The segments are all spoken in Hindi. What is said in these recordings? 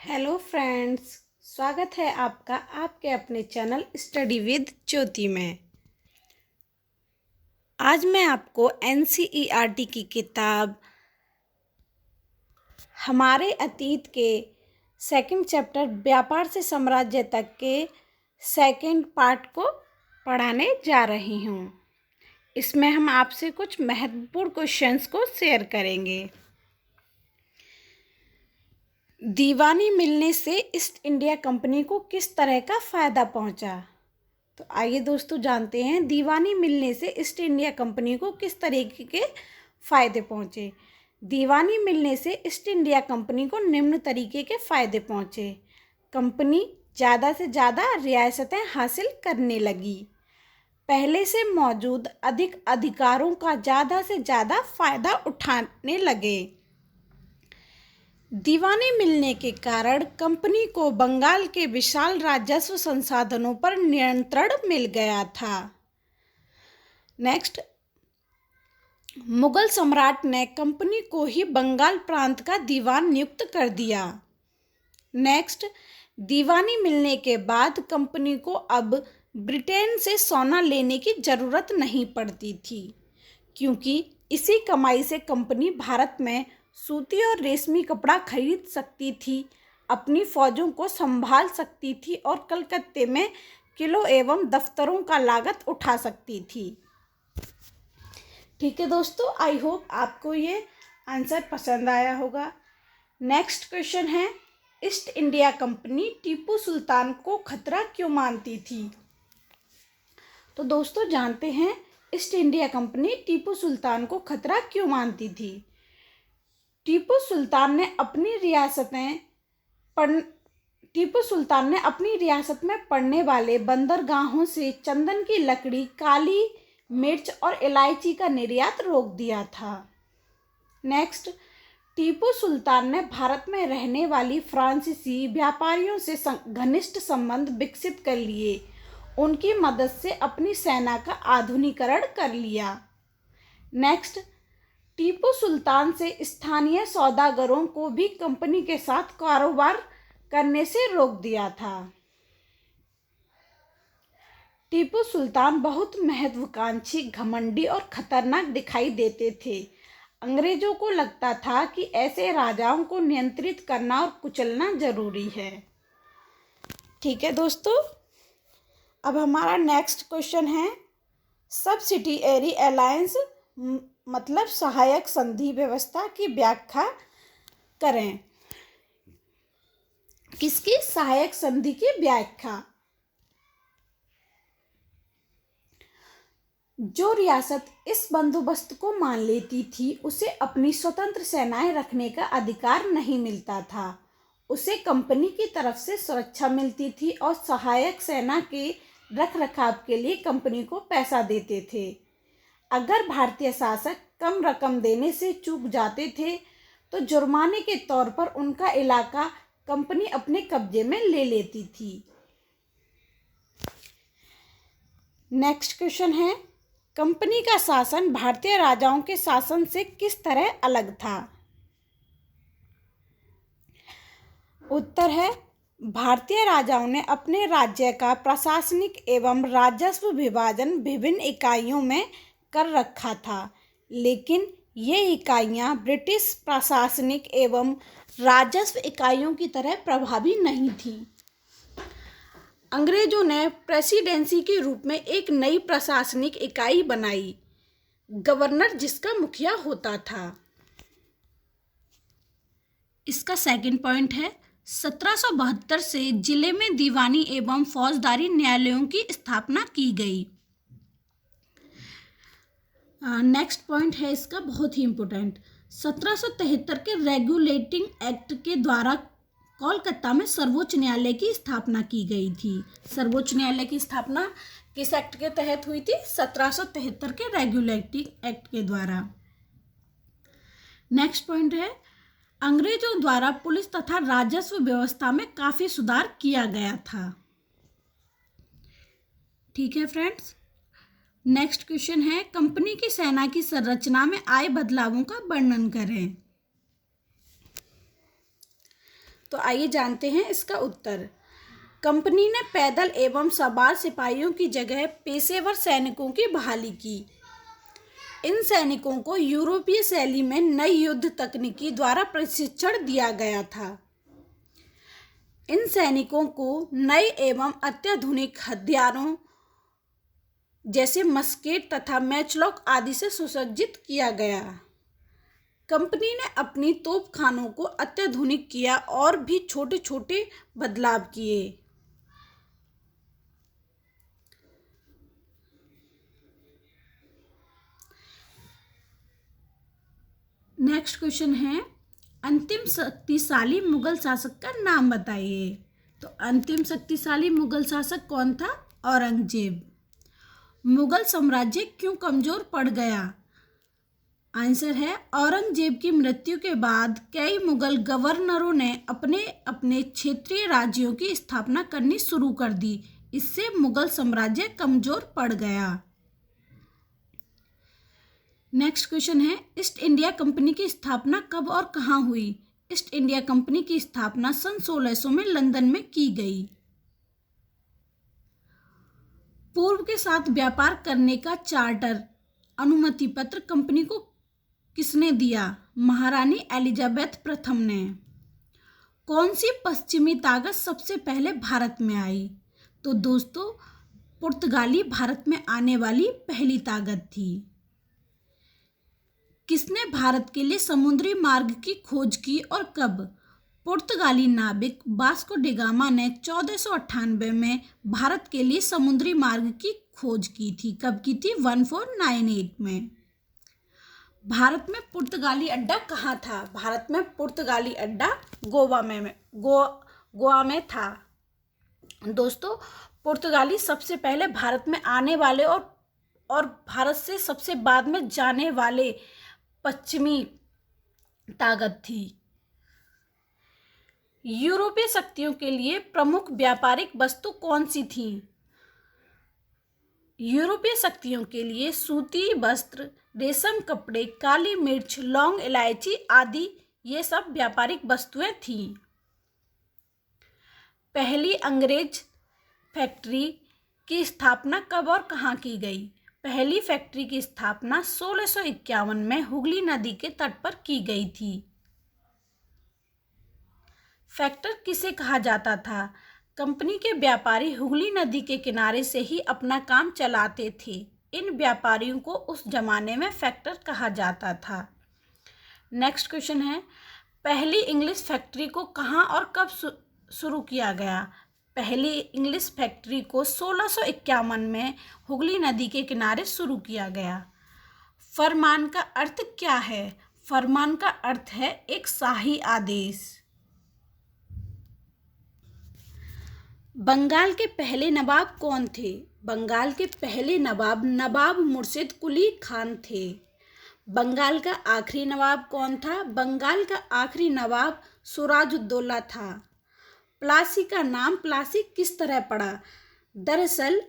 हेलो फ्रेंड्स, स्वागत है आपका आपके अपने चैनल स्टडी विद ज्योति में। आज मैं आपको एनसीईआरटी की किताब हमारे अतीत के सेकंड चैप्टर व्यापार से साम्राज्य तक के सेकंड पार्ट को पढ़ाने जा रही हूँ। इसमें हम आपसे कुछ महत्वपूर्ण क्वेश्चंस को शेयर करेंगे। दीवानी मिलने से ईस्ट इंडिया कंपनी को किस तरह का फ़ायदा पहुंचा? तो आइए दोस्तों जानते हैं दीवानी मिलने से ईस्ट इंडिया कंपनी को किस तरीके के फ़ायदे पहुंचे। दीवानी मिलने से ईस्ट इंडिया कंपनी को निम्न तरीके के फ़ायदे पहुंचे। कंपनी ज़्यादा से ज़्यादा रियासतें हासिल करने लगी। पहले से मौजूद अधिक अधिकारों का ज़्यादा से ज़्यादा फ़ायदा उठाने लगे। दीवानी मिलने के कारण कंपनी को बंगाल के विशाल राजस्व संसाधनों पर नियंत्रण मिल गया था। नेक्स्ट, मुगल सम्राट ने कंपनी को ही बंगाल प्रांत का दीवान नियुक्त कर दिया। नेक्स्ट, दीवानी मिलने के बाद कंपनी को अब ब्रिटेन से सोना लेने की ज़रूरत नहीं पड़ती थी, क्योंकि इसी कमाई से कंपनी भारत में सूती और रेशमी कपड़ा खरीद सकती थी, अपनी फौजों को संभाल सकती थी और कलकत्ते में किलों एवं दफ्तरों का लागत उठा सकती थी। ठीक है दोस्तों, आई होप आपको ये आंसर पसंद आया होगा। नेक्स्ट क्वेश्चन है, east India company Tipu Sultan को खतरा क्यों मानती थी? तो दोस्तों जानते हैं east India company Tipu Sultan को खतरा क्यों मानती थी। टीपू सुल्तान ने अपनी रियासत में पड़ने वाले बंदरगाहों से चंदन की लकड़ी, काली मिर्च और इलायची का निर्यात रोक दिया था। नेक्स्ट, टीपू सुल्तान ने भारत में रहने वाली फ्रांसीसी व्यापारियों से घनिष्ठ संबंध विकसित कर लिए। उनकी मदद से अपनी सेना का आधुनिकीकरण कर लिया। नेक्स्ट, टीपू सुल्तान से स्थानीय सौदागरों को भी कंपनी के साथ कारोबार करने से रोक दिया था। टीपू सुल्तान बहुत महत्वाकांक्षी, घमंडी और खतरनाक दिखाई देते थे। अंग्रेजों को लगता था कि ऐसे राजाओं को नियंत्रित करना और कुचलना जरूरी है। ठीक है दोस्तों, अब हमारा नेक्स्ट क्वेश्चन है, सब्सिडियरी अलायंस मतलब सहायक संधि व्यवस्था की व्याख्या करें। किसकी सहायक संधि की व्याख्या? जो रियासत इस बंदोबस्त को मान लेती थी उसे अपनी स्वतंत्र सेनाएं रखने का अधिकार नहीं मिलता था। उसे कंपनी की तरफ से सुरक्षा मिलती थी और सहायक सेना के रखरखाव के लिए कंपनी को पैसा देते थे। अगर भारतीय शासक कम रकम देने से चूक जाते थे तो जुर्माने के तौर पर उनका इलाका कंपनी अपने कब्जे में ले लेती थी। नेक्स्ट क्वेश्चन है, कंपनी का शासन भारतीय राजाओं के शासन से किस तरह अलग था? उत्तर है, भारतीय राजाओं ने अपने राज्य का प्रशासनिक एवं राजस्व विभाजन विभिन्न इकाइयों में कर रखा था, लेकिन ये इकाइयाँ ब्रिटिश प्रशासनिक एवं राजस्व इकाइयों की तरह प्रभावी नहीं थीं। अंग्रेजों ने प्रेसिडेंसी के रूप में एक नई प्रशासनिक इकाई बनाई, गवर्नर, जिसका मुखिया होता था। इसका सेकंड पॉइंट है, 1772 से जिले में दीवानी एवं फौजदारी न्यायालयों की स्थापना की गई। नेक्स्ट पॉइंट है इसका बहुत ही इम्पोर्टेंट, 1773 के रेगुलेटिंग एक्ट के द्वारा कोलकाता में सर्वोच्च न्यायालय की स्थापना की गई थी। सर्वोच्च न्यायालय की स्थापना किस एक्ट के तहत हुई थी? 1773 के रेगुलेटिंग एक्ट के द्वारा। नेक्स्ट पॉइंट है, अंग्रेजों द्वारा पुलिस तथा राजस्व व्यवस्था में काफी सुधार किया गया था। ठीक है फ्रेंड्स, नेक्स्ट क्वेश्चन है, कंपनी की सेना की संरचना में आए बदलावों का वर्णन करें। तो आइए जानते हैं इसका उत्तर। कंपनी ने पैदल एवं सवार सिपाहियों की जगह पेशेवर सैनिकों की बहाली की। इन सैनिकों को यूरोपीय शैली में नई युद्ध तकनीकी द्वारा प्रशिक्षण दिया गया था। इन सैनिकों को नए एवं अत्याधुनिक हथियारों जैसे मस्केट तथा मैचलॉक आदि से सुसज्जित किया गया। कंपनी ने अपनी तोपखानों को अत्याधुनिक किया और भी छोटे छोटे बदलाव किए। नेक्स्ट क्वेश्चन है, अंतिम शक्तिशाली मुगल शासक का नाम बताइए। तो अंतिम शक्तिशाली मुगल शासक कौन था? औरंगजेब। मुगल साम्राज्य क्यों कमजोर पड़ गया? आंसर है औरंगजेब की मृत्यु के बाद कई मुगल गवर्नरों ने अपने अपने क्षेत्रीय राज्यों की स्थापना करनी शुरू कर दी। इससे मुगल साम्राज्य कमजोर पड़ गया। नेक्स्ट क्वेश्चन है, ईस्ट इंडिया कंपनी की स्थापना कब और कहाँ हुई? ईस्ट इंडिया कंपनी की स्थापना सन 1600 में लंदन में की गई। पूर्व के साथ व्यापार करने का चार्टर अनुमति पत्र कंपनी को किसने दिया? महारानी एलिजाबेथ प्रथम ने। कौन सी पश्चिमी ताकत सबसे पहले भारत में आई? तो दोस्तों, पुर्तगाली भारत में आने वाली पहली ताकत थी। किसने भारत के लिए समुद्री मार्ग की खोज की और कब? पुर्तगाली नाविक वास्को डी गामा ने 1498 में भारत के लिए समुद्री मार्ग की खोज की थी। कब की थी? 1498 में। भारत में पुर्तगाली अड्डा कहाँ था? भारत में पुर्तगाली अड्डा गोवा में था। दोस्तों, पुर्तगाली सबसे पहले भारत में आने वाले और भारत से सबसे बाद में जाने वाले पश्चिमी ताकत थी। यूरोपीय शक्तियों के लिए प्रमुख व्यापारिक वस्तु कौन सी थी? यूरोपीय शक्तियों के लिए सूती वस्त्र, रेशम कपड़े, काली मिर्च, लौंग, इलायची आदि ये सब व्यापारिक वस्तुएं थीं। पहली अंग्रेज फैक्ट्री की स्थापना कब और कहाँ की गई? पहली फैक्ट्री की स्थापना 1651 में हुगली नदी के तट पर की गई थी। फैक्टर किसे कहा जाता था? कंपनी के व्यापारी हुगली नदी के किनारे से ही अपना काम चलाते थे। इन व्यापारियों को उस जमाने में फैक्टर कहा जाता था। नेक्स्ट क्वेश्चन है, पहली इंग्लिश फैक्ट्री को कहाँ और कब शुरू किया गया? पहली इंग्लिश फैक्ट्री को 1651 में हुगली नदी के किनारे शुरू किया गया। फरमान का अर्थ क्या है? फरमान का अर्थ है एक शाही आदेश। बंगाल के पहले नवाब कौन थे? बंगाल के पहले नवाब नवाब मुर्शिद कुली खान थे। बंगाल का आखिरी नवाब कौन था? बंगाल का आखिरी नवाब सिराजुद्दौला था। प्लासी का नाम प्लासी किस तरह पड़ा? दरअसल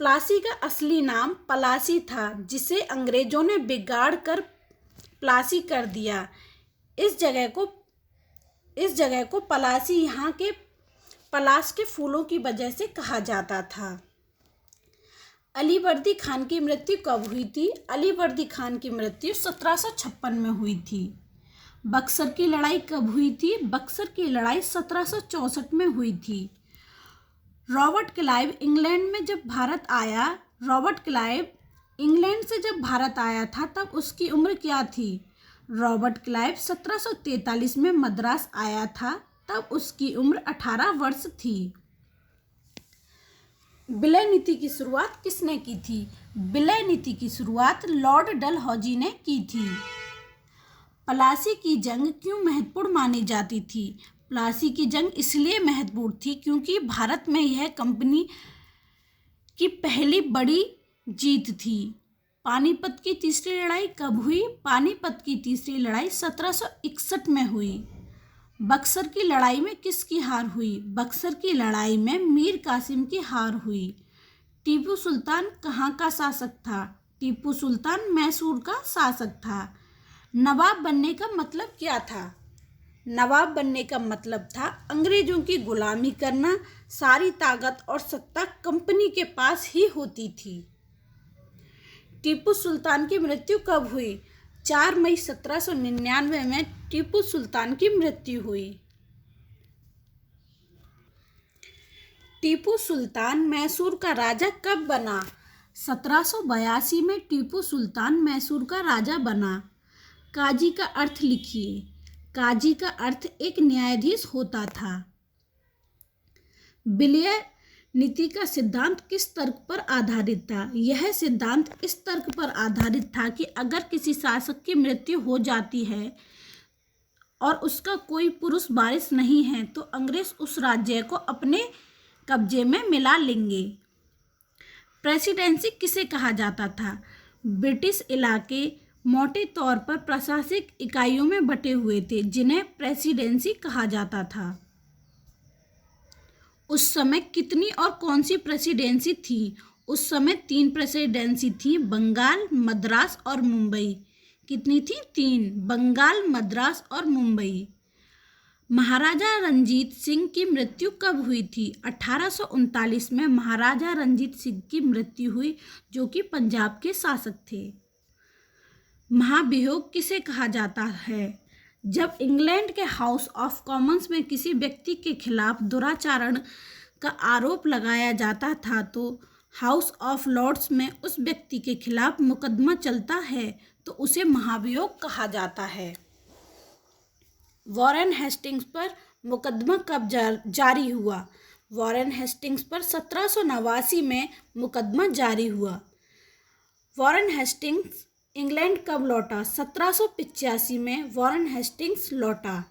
प्लासी का असली नाम पलासी था, जिसे अंग्रेजों ने बिगाड़ कर प्लासी कर दिया। इस जगह को पलासी यहाँ के पलाश के फूलों की वजह से कहा जाता था। अलीवर्दी खान की मृत्यु कब हुई थी? अलीवर्दी खान की मृत्यु 1756 में हुई थी। बक्सर की लड़ाई कब हुई थी? बक्सर की लड़ाई 1764 में हुई थी। रॉबर्ट क्लाइव इंग्लैंड में जब भारत आया रॉबर्ट क्लाइव इंग्लैंड से जब भारत आया था तब उसकी उम्र क्या थी? रॉबर्ट क्लाइव 1743 में मद्रास आया था, तब उसकी उम्र 18 वर्ष थी। विलय नीति की शुरुआत किसने की थी? विलय नीति की शुरुआत लॉर्ड डलहौजी ने की थी। प्लासी की जंग क्यों महत्वपूर्ण मानी जाती थी? प्लासी की जंग इसलिए महत्वपूर्ण थी क्योंकि भारत में यह कंपनी की पहली बड़ी जीत थी। पानीपत की तीसरी लड़ाई कब हुई? पानीपत की तीसरी लड़ाई 1761 में हुई। बक्सर की लड़ाई में किसकी हार हुई? बक्सर की लड़ाई में मीर कासिम की हार हुई। टीपू सुल्तान कहाँ का शासक था? टीपू सुल्तान मैसूर का शासक था। नवाब बनने का मतलब क्या था? नवाब बनने का मतलब था अंग्रेजों की गुलामी करना। सारी ताकत और सत्ता कंपनी के पास ही होती थी। टीपू सुल्तान की मृत्यु कब हुई? 4 मई 1799 में टीपू सुल्तान की मृत्यु हुई। टीपू सुल्तान मैसूर का राजा कब बना? 1782 में टीपू सुल्तान मैसूर का राजा बना। काजी का अर्थ लिखिए। काजी का अर्थ एक न्यायाधीश होता था। विलय नीति का सिद्धांत किस तर्क पर आधारित था? यह सिद्धांत इस तर्क पर आधारित था कि अगर किसी शासक की मृत्यु हो जाती है और उसका कोई पुरुष वारिस नहीं है तो अंग्रेज उस राज्य को अपने कब्जे में मिला लेंगे। प्रेसिडेंसी किसे कहा जाता था? ब्रिटिश इलाके मोटे तौर पर प्रशासनिक इकाइयों में बटे हुए थे जिन्हें प्रेसिडेंसी कहा जाता था। उस समय कितनी और कौन सी प्रेसिडेंसी थी? उस समय 3 प्रेसिडेंसी थी, बंगाल, मद्रास और मुंबई। कितनी थी? 3, बंगाल, मद्रास और मुंबई। महाराजा रंजीत सिंह की मृत्यु कब हुई थी? 1839 में महाराजा रंजीत सिंह की मृत्यु हुई, जो कि पंजाब के शासक थे। महाभियोग किसे कहा जाता है? जब इंग्लैंड के हाउस ऑफ कॉमन्स में किसी व्यक्ति के खिलाफ दुराचरण का आरोप लगाया जाता था तो हाउस ऑफ लॉर्ड्स में उस व्यक्ति के खिलाफ मुकदमा चलता है तो उसे महाभियोग कहा जाता है। वॉरेन हेस्टिंग्स पर मुकदमा कब जारी हुआ? वॉरेन हेस्टिंग्स पर 1789 में मुकदमा जारी हुआ। वॉरेन हेस्टिंग्स इंग्लैंड कब लौटा? 1785 में वॉरेन हेस्टिंग्स लौटा।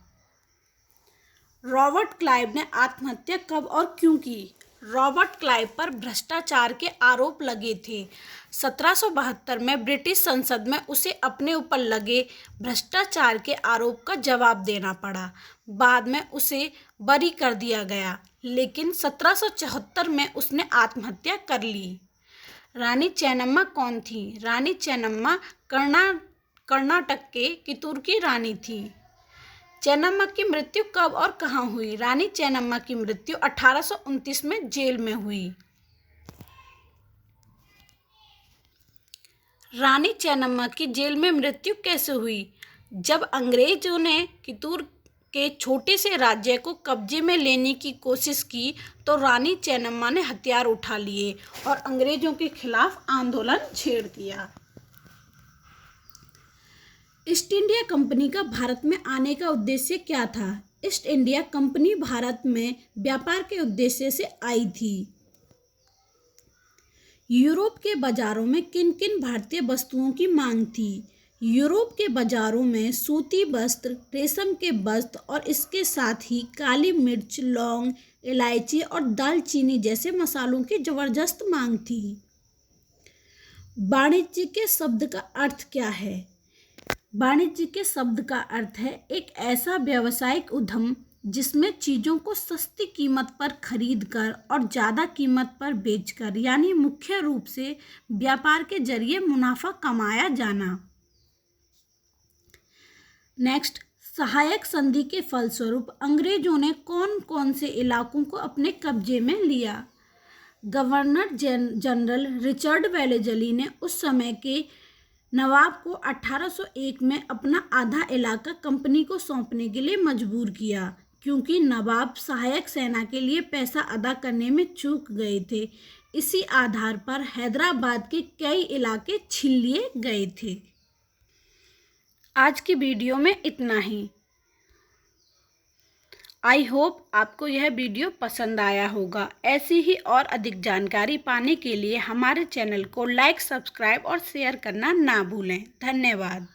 रॉबर्ट क्लाइव ने आत्महत्या कब और क्यों की? रॉबर्ट क्लाइव पर भ्रष्टाचार के आरोप लगे थे। 1772 में ब्रिटिश संसद में उसे अपने ऊपर लगे भ्रष्टाचार के आरोप का जवाब देना पड़ा। बाद में उसे बरी कर दिया गया, लेकिन 1774 में उसने आत्महत्या कर ली। रानी चेन्नम्मा कौन थी? रानी चेन्नम्मा कर्नाटक के कितूर की रानी थी। चेन्नम्मा की मृत्यु कब और कहाँ हुई? रानी चेन्नम्मा की मृत्यु 1829 में जेल में हुई। रानी चेन्नम्मा की जेल में मृत्यु कैसे हुई? जब अंग्रेजों ने कितूर के छोटे से राज्य को कब्जे में लेने की कोशिश की तो रानी चेन्नम्मा ने हथियार उठा लिए और अंग्रेजों के खिलाफ आंदोलन छेड़ दिया। ईस्ट इंडिया कंपनी का भारत में आने का उद्देश्य क्या था? ईस्ट इंडिया कंपनी भारत में व्यापार के उद्देश्य से आई थी। यूरोप के बाजारों में किन किन भारतीय वस्तुओं की मांग थी? यूरोप के बाजारों में सूती वस्त्र, रेशम के वस्त्र और इसके साथ ही काली मिर्च, लौंग, इलायची और दालचीनी जैसे मसालों की जबरदस्त मांग थी। वाणिज्य के शब्द का अर्थ क्या है? वाणिज्य के शब्द का अर्थ है एक ऐसा व्यावसायिक उद्यम जिसमें चीज़ों को सस्ती कीमत पर खरीदकर और ज़्यादा कीमत पर बेचकर, यानी मुख्य रूप से व्यापार के जरिए मुनाफा कमाया जाना। नेक्स्ट, सहायक संधि के फलस्वरूप अंग्रेजों ने कौन कौन से इलाकों को अपने कब्जे में लिया? गवर्नर जनरल रिचर्ड वेलेजली ने उस समय के नवाब को 1801 में अपना आधा इलाका कंपनी को सौंपने के लिए मजबूर किया, क्योंकि नवाब सहायक सेना के लिए पैसा अदा करने में चूक गए थे। इसी आधार पर हैदराबाद के कई इलाके छीन लिए गए थे। आज की वीडियो में इतना ही। आई होप आपको यह वीडियो पसंद आया होगा। ऐसी ही और अधिक जानकारी पाने के लिए हमारे चैनल को लाइक, सब्सक्राइब और शेयर करना ना भूलें। धन्यवाद।